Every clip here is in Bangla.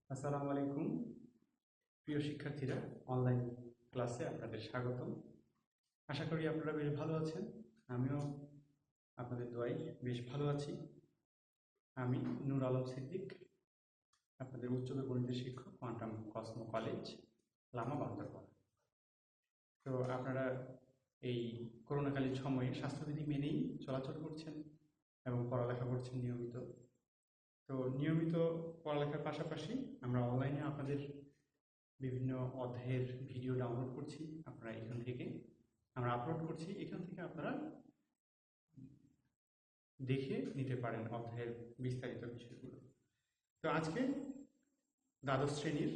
আসসালামু আলাইকুম প্রিয় শিক্ষার্থীরা, অনলাইন ক্লাসে আপনাদের স্বাগতম। আশা করি আপনারা বেশ ভালো আছেন। আমিও আপনাদের দোয়ায় বেশ ভালো আছি। আমি নূর আলম সিদ্দিক, আপনাদের উচ্চতর গণিতের শিক্ষক, quantum Cosmo college, Lama Bandarban. তো আপনারা এই করোনাকালীন সময়ে স্বাস্থ্যবিধি মেনেই চলাচল করছেন এবং পড়ালেখা করছেন নিয়মিত। তো নিয়মিত পড়ালেখার পাশাপাশি আমরা অনলাইনে আপনাদের বিভিন্ন অধ্যায়ের ভিডিও ডাউনলোড করছি, আপনারা এখান থেকে আমরা আপলোড করছি, এখান থেকে আপনারা দেখে নিতে পারেন অধ্যায়ের বিস্তারিত বিষয়গুলো। তো আজকে দ্বাদশ শ্রেণীর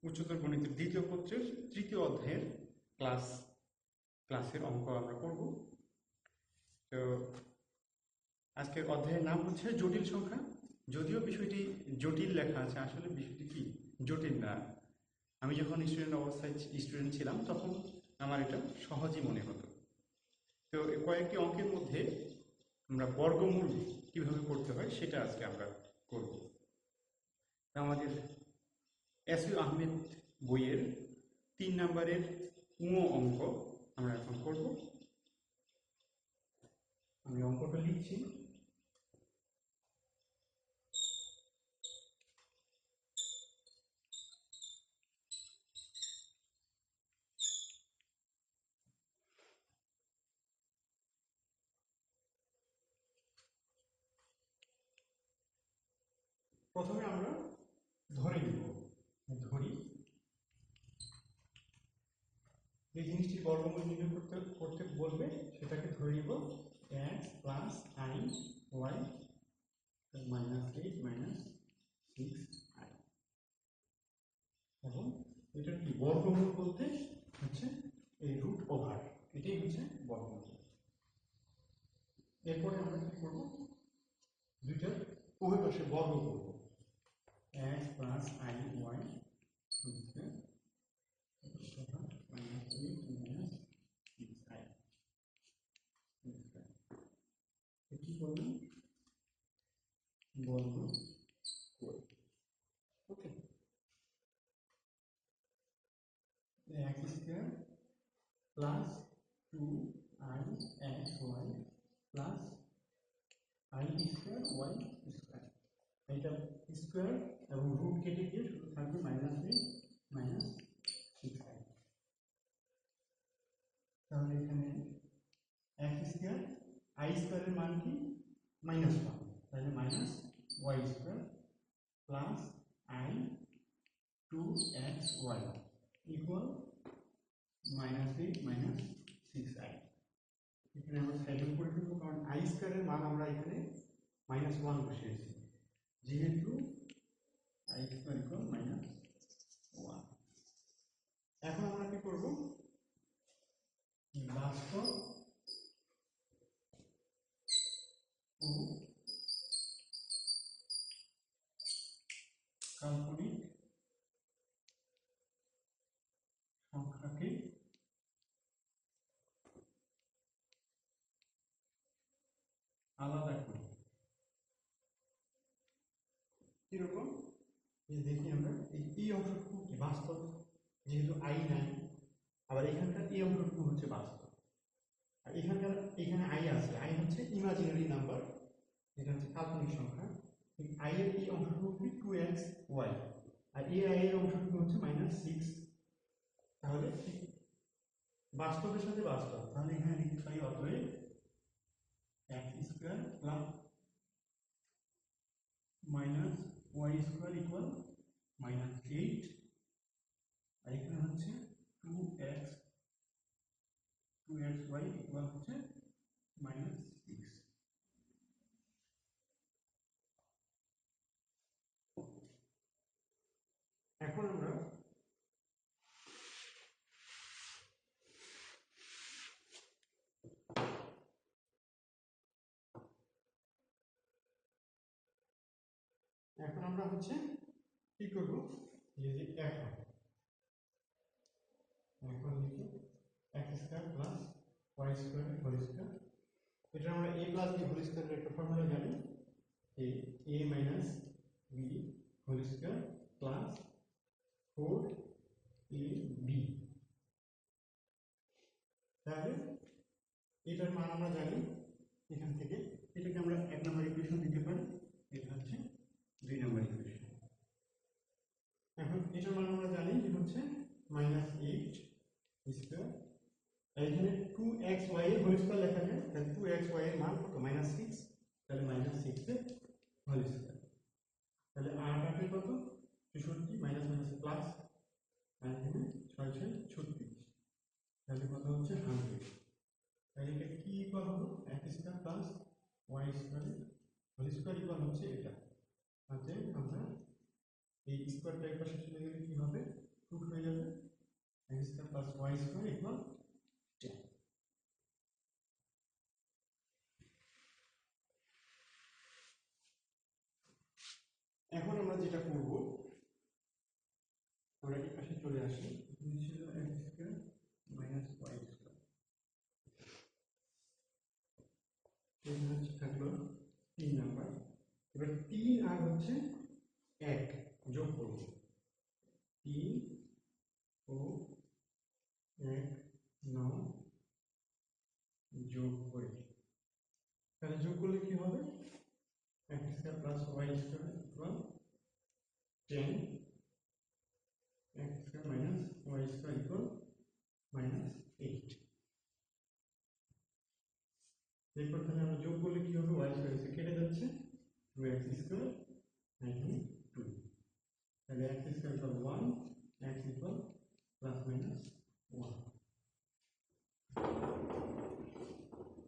উচ্চতর গণিতের দ্বিতীয় পত্রের তৃতীয় অধ্যায়ের ক্লাসের অঙ্ক আমরা করব। তো আজকের অধ্যায়ের নাম হচ্ছে জটিল সংখ্যা। যদিও বিষয়টি জটিল লেখা আছে, আসলে বিষয়টি কি জটিল না। আমি যখন স্টুডেন্ট ছিলাম তখন আমার এটা সহজই মনে হতো। তো কয়েকটি অঙ্কের মধ্যে আমরা বর্গমূল কিভাবে করতে হয় সেটা আজকে আমরা করব। আমাদের এস.ইউ. আহমেদ বইয়ের 3 নম্বরের অঙ্ক আমরা এখন করব। আমি অঙ্কটা লিখছি। প্রথমে আমরা ধরে নিব, যে জিনিসটির বর্গমূল নির্ণয় করতে বলবে সেটাকে ধরে নিব x plus i y minus 8 minus 6i, এবং এটার কি বর্গমূল বলতে হচ্ছে এই রুট ওভার, এটাই হচ্ছে বর্গমূল। এরপরে আমরা কি করব, দুইটার উভয় পাশে বর্গ করব। x plus i y minus 8 minus 6i, কি করবেন বর্গ করে। ওকে, x square plus 2i x y plus i square y square, এটা স্কয়ার এবং রুট কেটে গিয়ে শুধু থাকবে মাইনাস 8 মাইনাস 6i। তাহলে এখানে x স্কয়ার i স্কয়ারের মান কি -1, তাহলে minus y square plus i 2xy equal -8 minus 6i। এখানে আমরা সাইড করে দেব, কারণ i স্কয়ারের মান আমরা এখানে -1 বসিয়েছি, যেহেতু i স্কয়ার ইকুয়াল -1। এখন আমরা কি করব, বাস্তব ও কাল্পনিক সংখ্যাকে আলাদা করি। কিরকম দেখি আমরা, এই অংশটুকু কি বাস্তব, যেহেতু আই নাই, আবার এখানকার এই অংশটুকু হচ্ছে বাস্তব, আর এখানে আই আছে, আই হচ্ছে ইমাজিনারি নাম্বার, এটা হচ্ছে কাল্পনিক সংখ্যা। আই এর এই অংশটুকু কি 2xy, আর এই আই এর অংশটুকু হচ্ছে -6। তাহলে বাস্তবের সাথে বাস্তব, তাহলে এখানে লিখতে পারি অতএব x square plus minus y square equal -8, আর এখানে হচ্ছে 2xy ইকুয়াল হচ্ছে -6। এখন আমরা হচ্ছে কি করব, যে এখন লিখি x square plus y square whole square. এটা আমরা a প্লাস b হোল স্কয়ারের একটা ফর্মুলা জানি, a minus b whole square plus আমরা জানি এখান থেকে এটাকে আমরা 1 নম্বর ইকুয়েশন দিতে পারি, এটা হচ্ছে 2 নম্বর ইকুয়েশন। এখন এটার মান আমরা জানি যে হচ্ছে -8 স্কয়ার, এখানে 2xy এর হোল স্কয়ার লেখা যায়, তাহলে 2xy এর মান কত -6, তাহলে -6 এর হোল স্কয়ার, তাহলে 8 8 কত 64 মাইনাস মাইনাস প্লাস, আর এখানে 6 6 36, তাহলে কত হচ্ছে 100। তাহলে এটা কি ইকুয়াল হলো x square plus y square whole square equal হচ্ছে এটা। অতএব আমরা এই স্কয়ারটা এর পাশে চলে গেলে কি হবে, রুট হয়ে যাবে, x square plus y square equal 10। এখন আমরা যেটা করব, আমরা এই পাশে চলে আসি, এখানে ছিল x square minus y square, এখানে হচ্ছে থাকলো 3 নাম্বার। এবার 3 আর হচ্ছে 1 যোগ করব, 3 ও 1 9 যোগ করি, তাহলে যোগ করলে কি হবে, x square plus y square equal 10, x square minus y square equal -8। এরপর তাহলে আমরা যোগ করলে কি হবে, y স্কয়ার এসে কেটে যাচ্ছে, 2x স্কয়ার এখানে 2, তাহলে x square equal 1, x equal plus minus 1।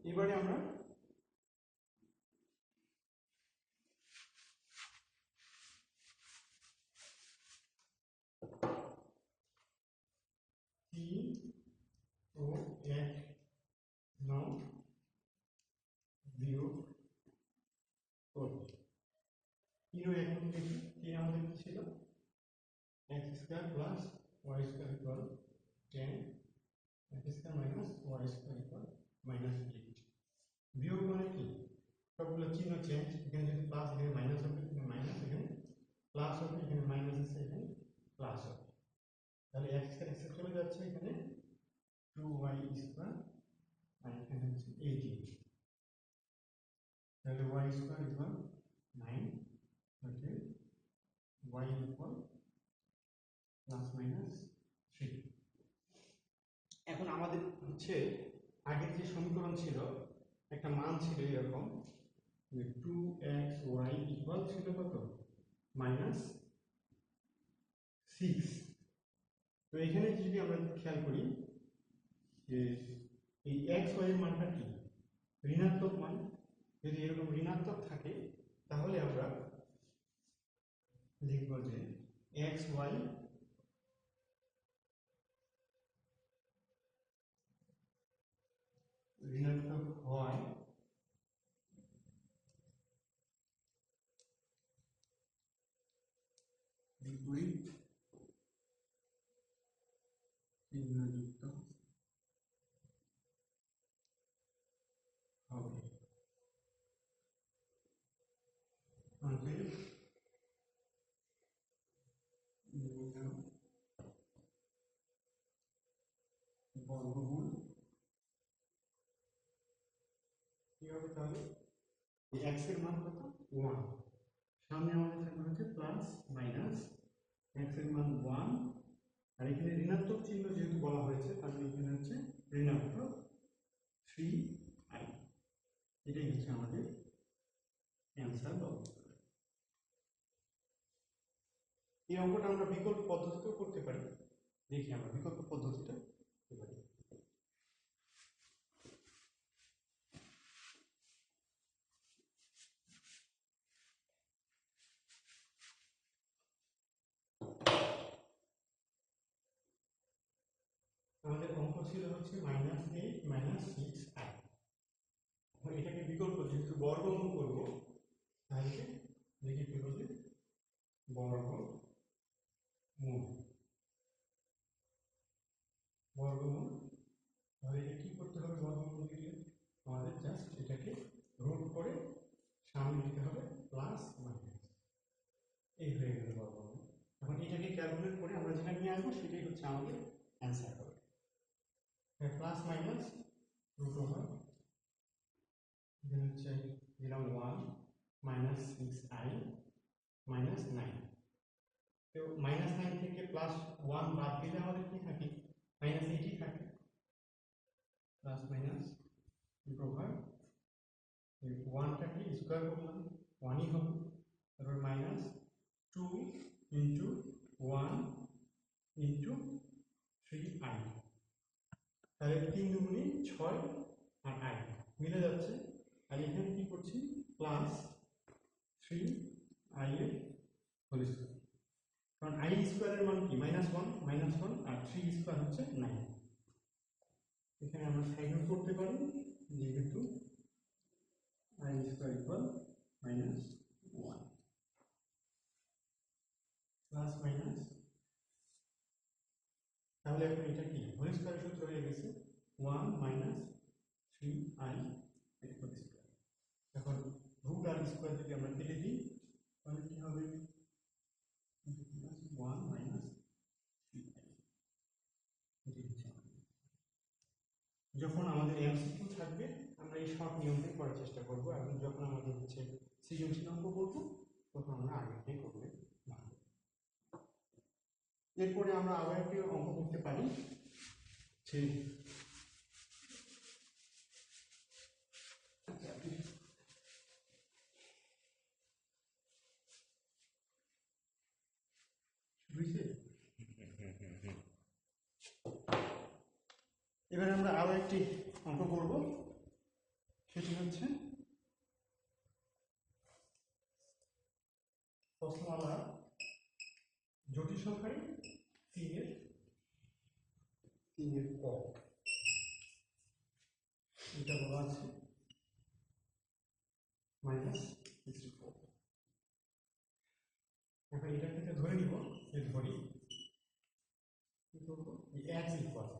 এবারে আমরা তিন ও 1 9 বিয়োগ করব, 3 ও 1 দেখি, 3 আমাদের কি ছিল, x square plus y square equal 10, x square minus y square equal -8। বিয়োগ মানে কি, সবগুলো চিহ্ন চেঞ্জ, এখানে যদি প্লাস এখানে মাইনাস হবে, এখানে মাইনাস, এখানে প্লাস হবে, এখানে মাইনাস আছে, এখানে প্লাস হবে, তাহলে x স্কয়ার x চলে যাচ্ছে, এখানে 2y স্কয়ার আর এখানে হচ্ছে 18, তাহলে y স্কয়ার ইকুয়াল 9, ওকে y ইকুয়াল প্লাস মাইনাস 3। এখন আমাদের হচ্ছে আগের যে সমীকরণ ছিল, একটা মান ছিল এরকম, 2xy ইকুয়াল ছিল কত, -6। তো এখানে যদি আমরা খেয়াল করি যে এই xy এর মানটা কি, ঋণাত্মক মান, যদি এরকম ঋণাত্মক থাকে তাহলে আমরা লিখব যে xy ঋণাত্মক হয় বিপরীত চিহ্নযুক্ত হবে। অতএব বর্গমূল কি হবে, তাহলে x এর মান কত 1, সামনে আমাদের থাকবে হচ্ছে প্লাস মাইনাস, x এর মান 1, আর এখানে ঋণাত্মক চিহ্ন যেহেতু বলা হয়েছে, তাহলে এখানে হচ্ছে ঋণাত্মক 3i, এটাই হচ্ছে আমাদের অ্যান্সার। এই অঙ্কটা আমরা বিকল্প পদ্ধতিতেও করতে পারি, দেখি আমরা বিকল্প পদ্ধতিটা করতে পারি। আমাদের অঙ্ক ছিল হচ্ছে -8 -6i, এটাকে বিকল্প যেহেতু বর্গমূল করব, তাহলে লিখে ফেলব যে বর্গমূল, বর্গমূল, তাহলে এটা কি করতে হবে, বর্গমূল লিখলে আমাদের জাস্ট এটাকে রুট করে সামনে লিখতে হবে প্লাস মাইনাস, এই হয়ে গেল বর্গমূল। এখন এটাকে ক্যালকুলেট করে আমরা যেটা নিয়ে আসবো সেটাই হচ্ছে আমাদের অ্যান্সার হবে। প্লাস মাইনাস রুট ওভার এখানে হচ্ছে দিলাম 1 মাইনাস 6i মাইনাস 9। তো মাইনাস 9 থেকে প্লাস 1 বাদ দিলে আমাদের কি থাকে, মাইনাস 8 থাকে। প্লাস মাইনাস ওভার 1টাকে স্কোয়ার করলাম 1ই হবে, তারপর মাইনাস 2 ইন্টু 1 ইন্টু 3i, তাহলে 3 দুগুণে 6 আর i মিলে যাচ্ছে। আর এখানে কি করছি, প্লাস 3i এর হোল স্কোয়ার, কারণ i স্কোয়ারের মান কি -1 আর 3 স্কোয়ার হচ্ছে 9। এখানে আমরা সাইড আউট করতে পারি, যেহেতু i square equal -1 plus minus, তাহলে এখন এটা কি হোল স্কোয়ার সূত্র হয়ে গেছে 1 মাইনাস 3i এর হোল স্কোয়ার। এখন রুট আর স্কোয়ার যদি আমরা কেটে দিই তাহলে কি হবে, 1 মাইনাস 3i। যখন আমাদের এমসিকিউ থাকবে আমরা এই শর্ট নিয়মটাই করার চেষ্টা করব, এবং যখন আমাদের হচ্ছে সৃজনশীল অঙ্ক করব তখন আমরা আগেটাই করলে ভালো। এরপরে আমরা আবার একটি অঙ্ক করতে পারি, যে এবারে আমরা আরো একটি অঙ্ক করব, সেটি হচ্ছে প্রশ্নমালা জটিল সংখ্যায় 3 এর ক। এটা বলা আছে -64। এখন এটা থেকে ধরে নিব, যে ধরি কি করবো, এই x ইকুয়াল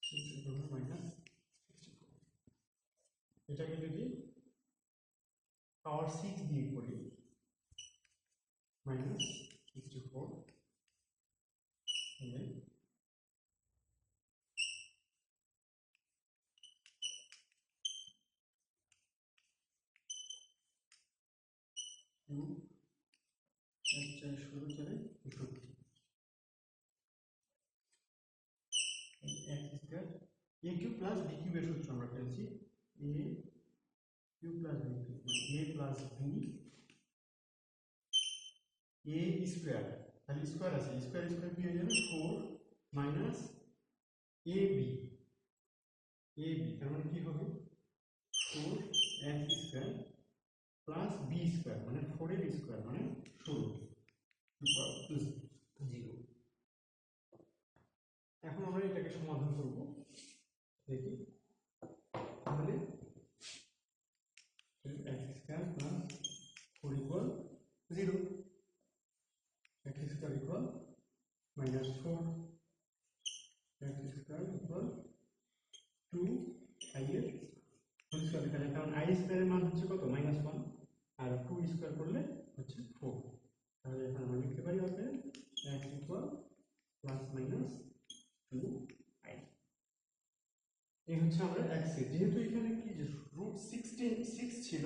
-64, এটাকে যদি পাওয়ার 6 দিয়ে করি -64, তাহলে শুরু করে 64 x square a cube plus b কিউবের সূত্র আমরা পেয়েছি, a cube plus b cube a plus b a square, তাহলে স্কয়ার আছে, স্কয়ার স্কয়ার কি হয়ে যাবে 4 মাইনাস ab, তার মানে কি হবে 4x square plus b square মানে 4 এর স্কয়ার মানে 16 0। এখন আমরা এটাকে সমাধান করব, দেখি তাহলে x square plus 4 equal 0, x square equal -4, x square equal 2i এর হোল স্কয়ার লেখা যায়, কারণ i স্কয়ারের মান হচ্ছে কত -1 আর 2 স্কয়ার করলে হচ্ছে 4। তাহলে এখন আমরা লিখতে পারি অতএব x ইকুয়াল ±2i। এই হচ্ছে আমরা x এর, যেহেতু এখানে কি যে √6 ছিল,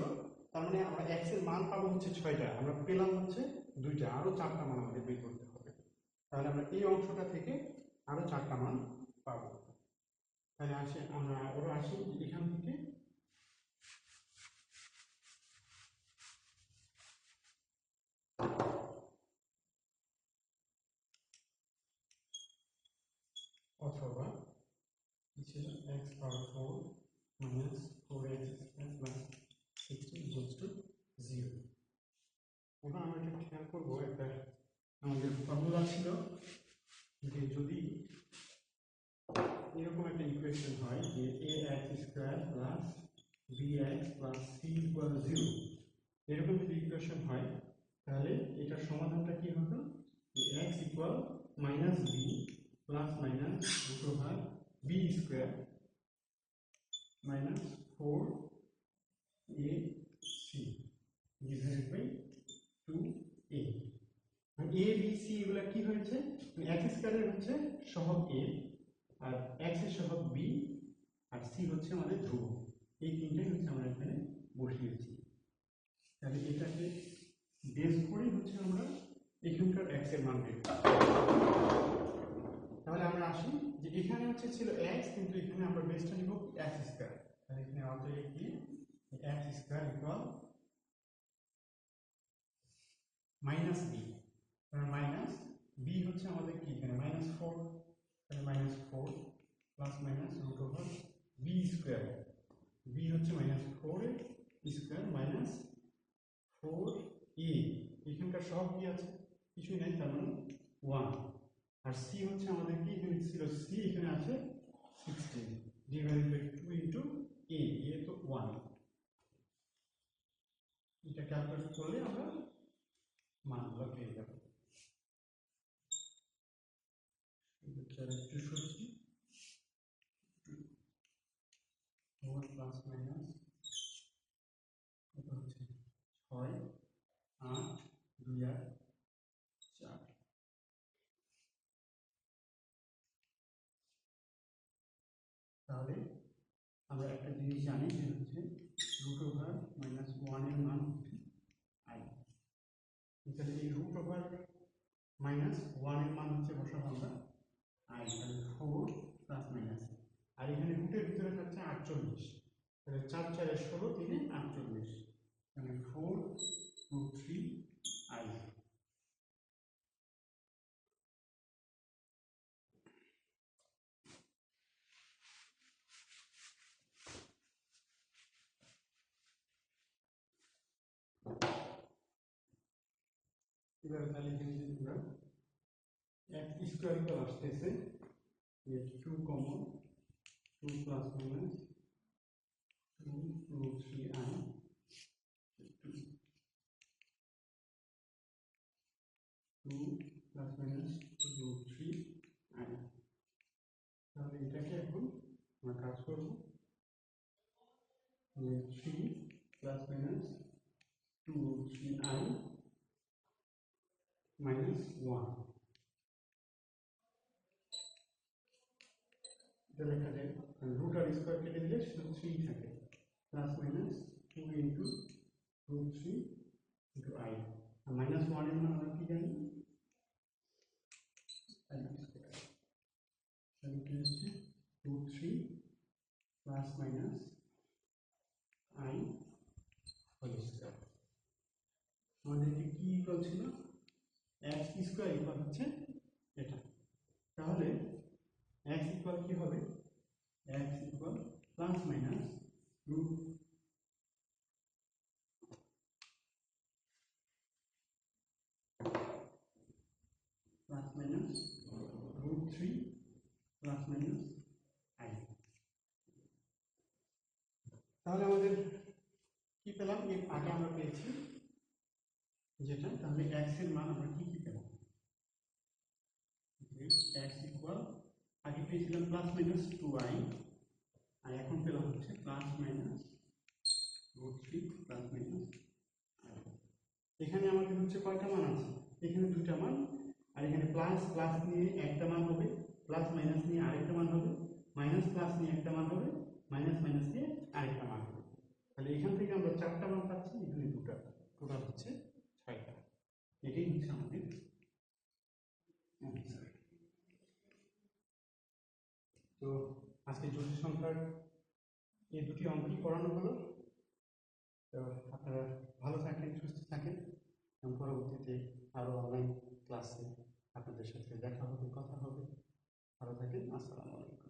তার মানে আমরা x এর মান পাবো হচ্ছে 6টা, আমরা পেলাম হচ্ছে 2টা, আরো 4টা মান আমাদের বের করতে হবে। তাহলে আমরা এই অংশটা থেকে আরো 4টা মান পাবো। তাহলে আমরা আরো আসি এখান থেকে, অথবা ছিল x power 4 minus 4x square plus 16 equals to 0। এখন আমরা এটা খেয়াল করবো, একটা আমাদের ফর্মুলা ছিল যে যদি এরকম একটা ইকুয়েশন হয় যে ax square plus bx plus c equal 0, এরকম যদি ইকুয়েশন হয় তাহলে এটার সমাধানটা কি হতো, x equal minus b plus minus root over b square minus 4ac divided by 2a। a b c এগুলা কি হয়েছে, x স্কয়ারের হচ্ছে সহগ a, আর x এর সহগ b, আর c হচ্ছে আমাদের ধ্রুবক। এই তিনটাই হচ্ছে আমরা এখানে বসিয়েছি। তাহলে এটাকে বেস করেই হচ্ছে আমরা এখানকার এক্স এর মান বের করব। তাহলে আমরা আসি যে এখানে হচ্ছে ছিল এক্স, কিন্তু এখানে আমরা বেসটা নিব এক্স স্কয়ার। তাহলে এখানে অতএব কি x square equal minus b. Minus b হচ্ছে আমাদের কি এখানে -4, তাহলে -4 plus minus root over b square. B হচ্ছে -4 স্কয়ার মাইনাস 4a। এখানকার সব কি আছে, কিছুই নাই, তার মানে 1। আর সি হচ্ছে আমাদের কি এখানে ছিল সি, এখানে আছে 16 divided by 2 into a। a তো 1। এটা ক্যালকুলেট করলে আমরা মানগুলো পেয়ে যাব। প্লাস মাইনাস কত হচ্ছে 6, 8, 2 আর 4। তাহলে আমরা একটা জিনিস জানি যে হচ্ছে রুট ওভার -1 এর মান হচ্ছে i। তাহলে এই রুট ওভার -1 এর মান হচ্ছে বসাবো আমরা i, তাহলে 4 প্লাস মাইনাস, আর এখানে রুটের ভিতরে থাকছে 48। তাহলে 4 4 এর 16, 3 এ 48, তাহলে 4 √ 3i। এবার তাহলে এখানে যদি আমরা x স্কয়ার ইকুয়াল আসতেছে 2 common, 2 plus minus 2 √ 3i, 2 plus minus 2 √ 3i। তাহলে এটাকে এখন আমরা কাজ করব 3 প্লাস মাইনাস 2 √ 3i মাইনাস 1। এটা লেখা যায় রুট আর স্কয়ার কেটে দিলে শুধু 3 থাকে, plus minus 2 into √ 3 into i। আর -1 এর মান আমরা কি জানি, i স্কয়ার। তাহলে কি হচ্ছে √ 3 plus minus i whole square. আমাদের কি ইকুয়াল ছিল, x স্কয়ার ইকুয়াল হচ্ছে এটা। তাহলে x ইকুয়াল কি হবে, x equal plus minus root plus minus √ 3 plus minus i। তাহলে আমাদের কি পেলাম, এর আগে আমরা পেয়েছি যেটা, তাহলে x এর মান আমরা কি পেলাম, x ইকুয়াল আগে পেয়েছিলাম প্লাস মাইনাস 2i, আর এখন পেলাম হচ্ছে plus minus √ 3 plus minus i। এখানে আমাদের হচ্ছে কয়টা মান আছে, এখানে দুইটা মান, আর এখানে প্লাস প্লাস নিয়ে একটা মান হবে, প্লাস মাইনাস নিয়ে আরেকটা মান হবে, মাইনাস প্লাস নিয়ে একটা মান হবে, মাইনাস মাইনাস নিয়ে আরেকটা মান হবে। তাহলে এখান থেকে আমরা 4টা মান পাচ্ছি, এখানে 2টা, টোটাল হচ্ছে 6টা। এটাই হচ্ছে আমাদের অ্যান্সার। তো আজকে জটিল সংখ্যার এই দুটি অঙ্কই করানো হলো। তো আপনারা ভালো থাকেন, সুস্থ থাকেন, এবং পরবর্তীতে আরো অনলাইন ক্লাসে আপনাদের সাথে দেখা হবে, কথা হবে। ভালো থাকেন, আসসালামু আলাইকুম।